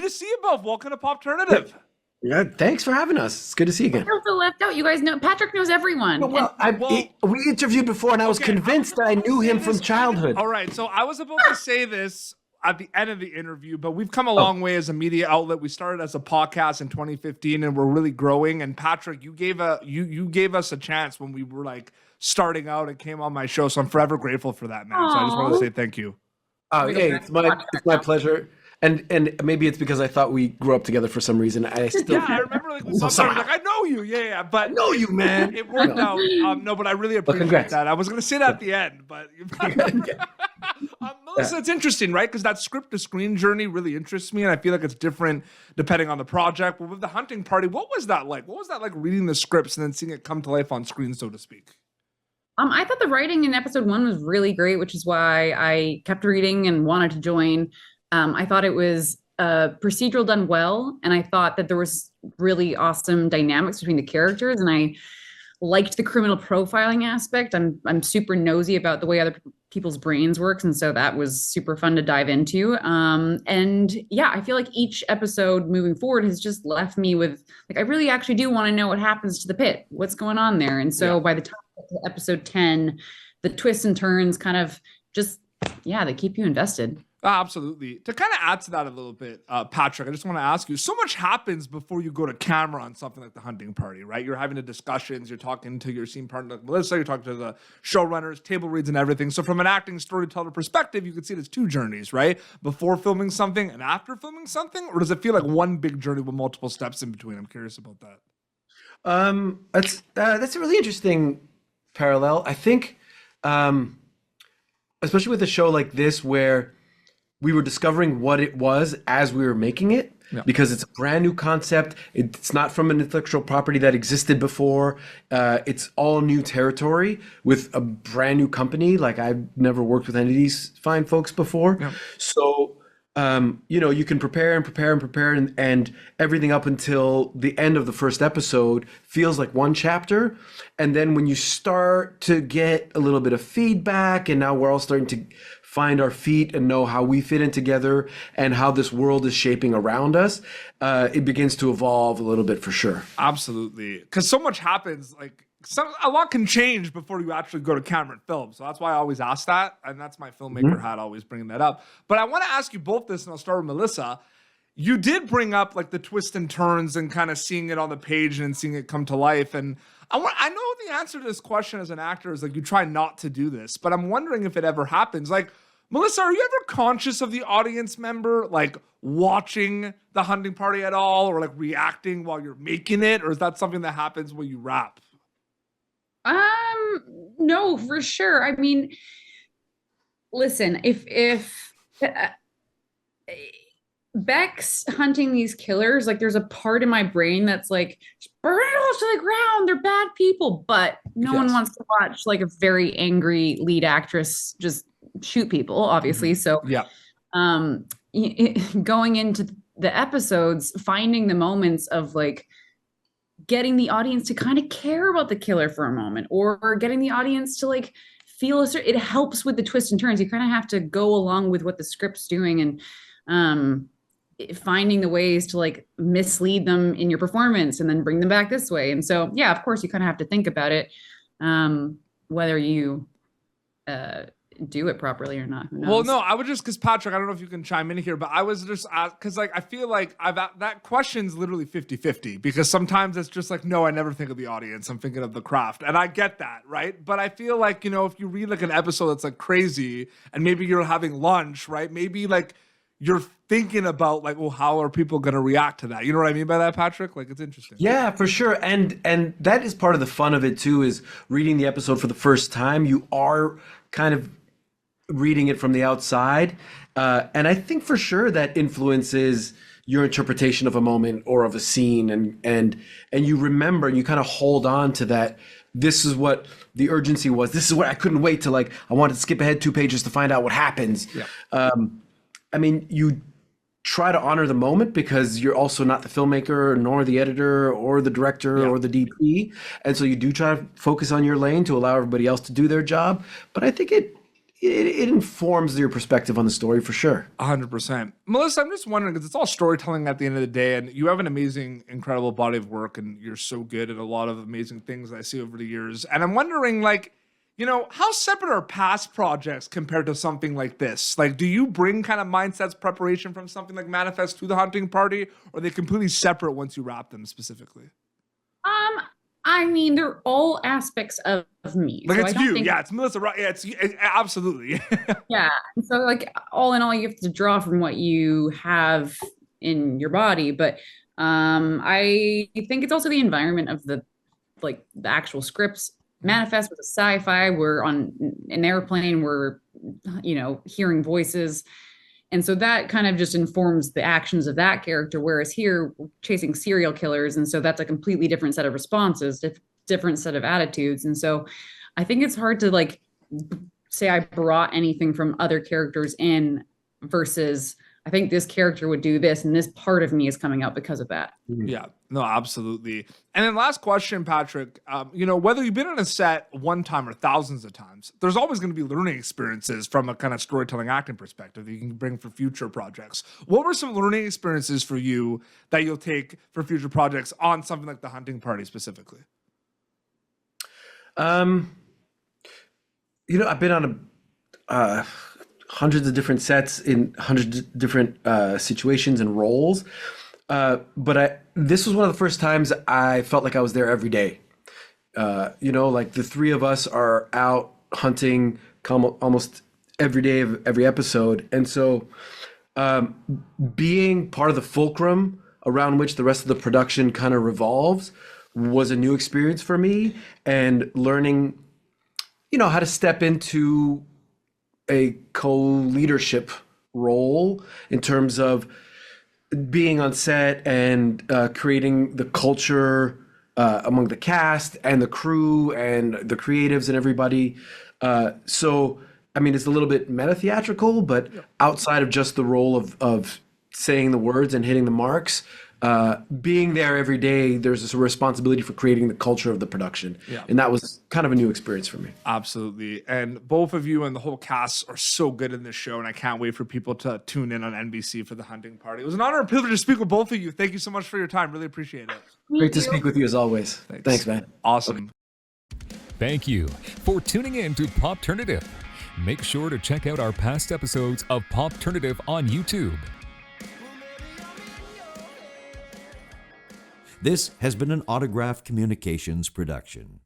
Good to see you both. Welcome to Popternative. Yeah, thanks for having us. It's good to see you again. I feel left out. You guys know Patrick knows everyone. We interviewed before, and I was convinced that I knew him from childhood. All right, so I was about to say this at the end of the interview, but we've come a long way as a media outlet. We started as a podcast in 2015, and we're really growing. And Patrick, you gave us a chance when we were like starting out and came on my show, so I'm forever grateful for that, man. So I just want to say thank you. Oh, hey, it's my pleasure. And maybe it's because I thought we grew up together for some reason. I remember like I know you, but I know you, man. It worked out. No, but I really appreciate that. I was going to say that at the end, but Melissa, it's interesting, right? Because that script to screen journey really interests me, and I feel like it's different depending on the project. But with the hunting party, what was that like? What was that like reading the scripts and then seeing it come to life on screen, so to speak? I thought the writing in episode 1 was really great, which is why I kept reading and wanted to join. I thought it was procedural done well, and I thought that there was really awesome dynamics between the characters, and I liked the criminal profiling aspect. I'm super nosy about the way other people's brains works, and so that was super fun to dive into. And yeah, I feel like each episode moving forward has just left me with like, I really actually do want to know what happens to the pit, what's going on there. And so by the time I get to episode 10, the twists and turns kind of just, they keep you invested. Absolutely. To kind of add to that a little bit, Patrick, I just want to ask you, so much happens before you go to camera on something like the hunting party, right? You're having the discussions, you're talking to your scene partner, like Melissa, you're talking to the showrunners, table reads and everything. So from an acting storyteller perspective, you can see it as two journeys, right? Before filming something and after filming something, or does it feel like one big journey with multiple steps in between? I'm curious about that. That's a really interesting parallel. I think, especially with a show like this where we were discovering what it was as we were making it, because it's a brand new concept. It's not from an intellectual property that existed before. It's all new territory with a brand new company. Like, I've never worked with any of these fine folks before. So, you can prepare and everything up until the end of the first episode feels like one chapter. And then when you start to get a little bit of feedback, and now we're all starting to find our feet and know how we fit in together and how this world is shaping around us, it begins to evolve a little bit for sure. Absolutely. Because so much happens, like a lot can change before you actually go to camera and film. So that's why I always ask that. And that's my filmmaker hat, always bringing that up. But I want to ask you both this, and I'll start with Melissa. You did bring up like the twists and turns and kind of seeing it on the page and seeing it come to life. And I know the answer to this question as an actor is like, you try not to do this, but I'm wondering if it ever happens. Like, Melissa, are you ever conscious of the audience member, like watching the hunting party at all, or like reacting while you're making it? Or is that something that happens when you wrap? No, for sure. I mean, listen, if Beck's hunting these killers, like there's a part in my brain that's like, burn it all to the ground, they're bad people, but no one wants to watch like a very angry lead actress just shoot people, obviously. So going into the episodes, finding the moments of like getting the audience to kind of care about the killer for a moment, or getting the audience to like feel it helps with the twists and turns. You kind of have to go along with what the script's doing, and finding the ways to like mislead them in your performance and then bring them back this way. And so, yeah, of course you kind of have to think about it, whether you do it properly or not. Who knows? Well, no, I would just, because Patrick, I don't know if you can chime in here, but I was just because like I feel like that question's literally 50-50, because sometimes it's just like, no, I never think of the audience, I'm thinking of the craft, and I get that, right? But I feel like, if you read like an episode that's like crazy, and maybe you're having lunch, right? Maybe like you're thinking about like, well, how are people going to react to that? You know what I mean by that, Patrick? Like, it's interesting. Yeah, for sure. And that is part of the fun of it too, is reading the episode for the first time. You are kind of reading it from the outside. And I think for sure that influences your interpretation of a moment or of a scene. And you remember, you kind of hold on to that. This is what the urgency was. This is what I couldn't wait to, like, I wanted to skip ahead 2 pages to find out what happens. Yeah. I mean, you try to honor the moment because you're also not the filmmaker, nor the editor or the director or the DP. And so you do try to focus on your lane to allow everybody else to do their job. But I think it informs your perspective on the story for sure. 100%. Melissa, I'm just wondering, because it's all storytelling at the end of the day, and you have an amazing, incredible body of work, and you're so good at a lot of amazing things that I see over the years. And I'm wondering, like, you know, how separate are past projects compared to something like this? Like, do you bring kind of mindsets, preparation from something like Manifest to the hunting party, or are they completely separate once you wrap them specifically? I mean, they're all aspects of me. Like, so it's I don't you. think Yeah, it's Melissa. Right. Yeah, absolutely. Yeah. And so like all in all, you have to draw from what you have in your body. But I think it's also the environment of the actual scripts. Manifest with a sci-fi. We're on an airplane, we're hearing voices. And so that kind of just informs the actions of that character. Whereas here, we're chasing serial killers. And so that's a completely different set of responses, different set of attitudes. And so I think it's hard to like say I brought anything from other characters in versus I think this character would do this and this part of me is coming out because of that. Yeah, no, absolutely. And then last question, Patrick, whether you've been on a set one time or thousands of times, there's always going to be learning experiences from a kind of storytelling acting perspective that you can bring for future projects. What were some learning experiences for you that you'll take for future projects on something like The Hunting Party specifically? I've been on hundreds of different sets in hundreds of different situations and roles. But this was one of the first times I felt like I was there every day. Like the three of us are out hunting almost every day of every episode. And so being part of the fulcrum around which the rest of the production kind of revolves was a new experience for me, and learning, how to step into a co-leadership role in terms of being on set and creating the culture among the cast and the crew and the creatives and everybody. So, I mean, it's a little bit meta-theatrical, but outside of just the role of saying the words and hitting the marks, being there every day, there's a responsibility for creating the culture of the production. Yeah. And that was kind of a new experience for me. Absolutely. And both of you and the whole cast are so good in this show, and I can't wait for people to tune in on NBC for The Hunting Party. It was an honor and privilege to speak with both of you. Thank you so much for your time. Really appreciate it. Great to speak with you as always. Thanks, man. Awesome. Thank you for tuning in to Popternative. Make sure to check out our past episodes of Popternative on YouTube. This has been an Autograph Communications production.